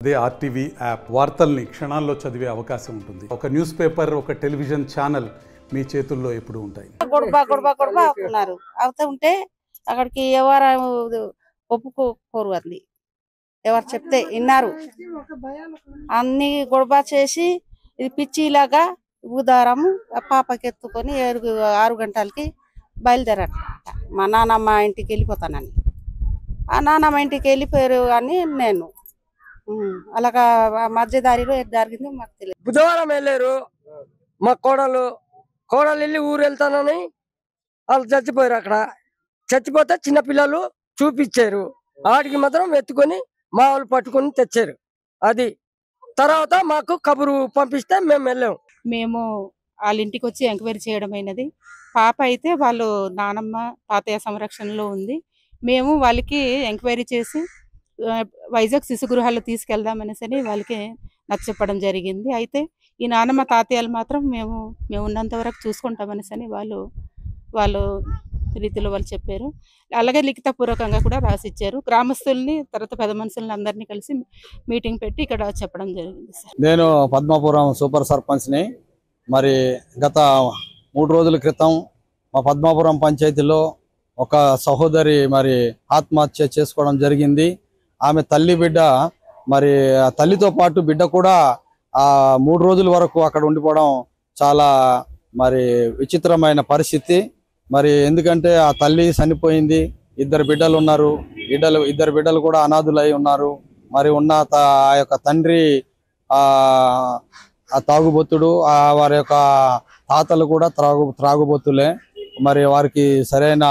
అదే RTV app వార్తల్ని క్షణాల్లో చదివే అవకాశం ఉంటుంది. ఒక న్యూస్ పేపర్, ఒక టెలివిజన్ ఛానల్ మీ చేతుల్లో ఎప్పుడు ఉంటాయి. గొడవ అవుతున్నారు. అవుతూ ఉంటే అక్కడికి ఎవరు ఒప్పుకోరు, అది ఎవరు చెప్తే విన్నారు. అన్ని గొడవ చేసి ఇది పిచ్చిలాగా ఉదారము పాపకి ఎత్తుకొని 6 గంటలకి బయలుదేరారు. మా నాన్నమ్మ ఇంటికి వెళ్ళిపోతానని, ఆ నాన్నమ్మ ఇంటికి వెళ్ళిపోయారు అని నేను అలాగా మధ్యదారిలో జరిగింది మాకు తెలియదు. బుధవారం వెళ్ళారు మా కోడలు వెళ్ళి ఊరు వెళ్తానని వాళ్ళు చచ్చిపోయారు. అక్కడ చచ్చిపోతే చిన్నపిల్లలు చూపించారు. ఆడికి మాత్రం ఎత్తుకొని మా వాళ్ళు పట్టుకొని తెచ్చారు. అది తర్వాత మాకు కబురు పంపిస్తే మేము వెళ్ళాము. మేము వాళ్ళ ఇంటికి వచ్చి ఎంక్వైరీ చేయడం అయినది. పాప అయితే వాళ్ళు నానమ్మ తాతయ్య సంరక్షణలో ఉంది. మేము వాళ్ళకి ఎంక్వైరీ చేసి వైజాగ్ శిశు గృహాల్లో తీసుకెళ్దామనేసి వాళ్ళకి నచ్చచెప్పడం జరిగింది. అయితే ఈ నానమ్మ తాతయ్యలు మాత్రం మేము ఉన్నంత వరకు చూసుకుంటామనేసి వాళ్ళు రీతిలో వాళ్ళు చెప్పారు. అలాగే లిఖితపూర్వకంగా కూడా రాసిచ్చారు. గ్రామస్తుల్ని తర్వాత పెద్ద మనుషుల్ని అందరినీ కలిసి మీటింగ్ పెట్టి ఇక్కడ చెప్పడం జరిగింది. నేను పద్మాపురం సూపర్ సర్పంచ్ని. మరి గత 3 రోజుల క్రితం మా పద్మాపురం పంచాయతీలో ఒక సహోదరి మరి ఆత్మహత్య చేసుకోవడం జరిగింది. ఆమె తల్లి బిడ్డ మరి తల్లితో పాటు బిడ్డ కూడా 3 రోజుల వరకు అక్కడ ఉండిపోవడం చాలా మరి విచిత్రమైన పరిస్థితి. మరి ఎందుకంటే ఆ తల్లి చనిపోయింది, 2 బిడ్డలు ఉన్నారు. ఇద్దరు బిడ్డలు కూడా అనాథులై ఉన్నారు. మరి ఉన్న ఆ యొక్క తండ్రి ఆ తాగుబోతుడు, వారి యొక్క తాతలు కూడా త్రాగుబోతులే. మరి వారికి సరైన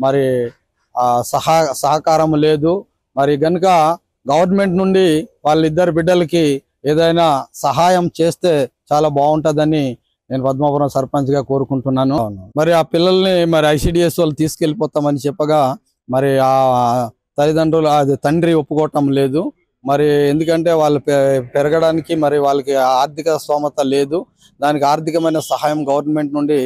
మరి సహకారం లేదు. మరి గనుక గవర్నమెంట్ నుండి వాళ్ళిద్దరు బిడ్డలకి ఏదైనా సహాయం చేస్తే చాలా బాగుంటుందని నేను పద్మాపురం సర్పంచ్ గా కోరుకుంటున్నాను. మరి ఆ పిల్లల్ని మరి ICDS వాళ్ళు తీసుకెళ్లిపోతామని చెప్పగా మరి ఆ తల్లిదండ్రులు తండ్రి ఒప్పుకోవటం లేదు. మరి ఎందుకంటే వాళ్ళు పెరగడానికి మరి వాళ్ళకి ఆర్థిక స్తోమత లేదు. దానికి ఆర్థికమైన సహాయం గవర్నమెంట్ నుండి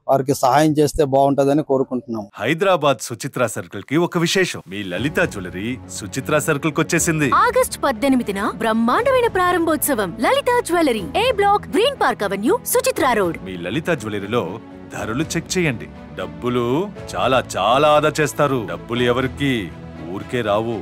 వారికి సహాయం చేస్తే బాగుంటుందని కోరుకుంటున్నాం. హైదరాబాద్ సుచిత్ర సర్కిల్ కి ఒక విశేషం. మీ లలిత జ్యువెలరీ సుచిత్ర సర్కిల్ కి వచ్చేసింది. ఆగస్టు 18న బ్రహ్మాండమైన ప్రారంభోత్సవం. Lalitha jewellery, A block, green park avenue, Suchitra road. మీ లలిత జ్యువెలరీలో ధరలు చెక్ చేయండి. డబ్బులు చాలా చాలా ఆదా చేస్తారు. డబ్బులు ఎవరికి ఊరికే రావు.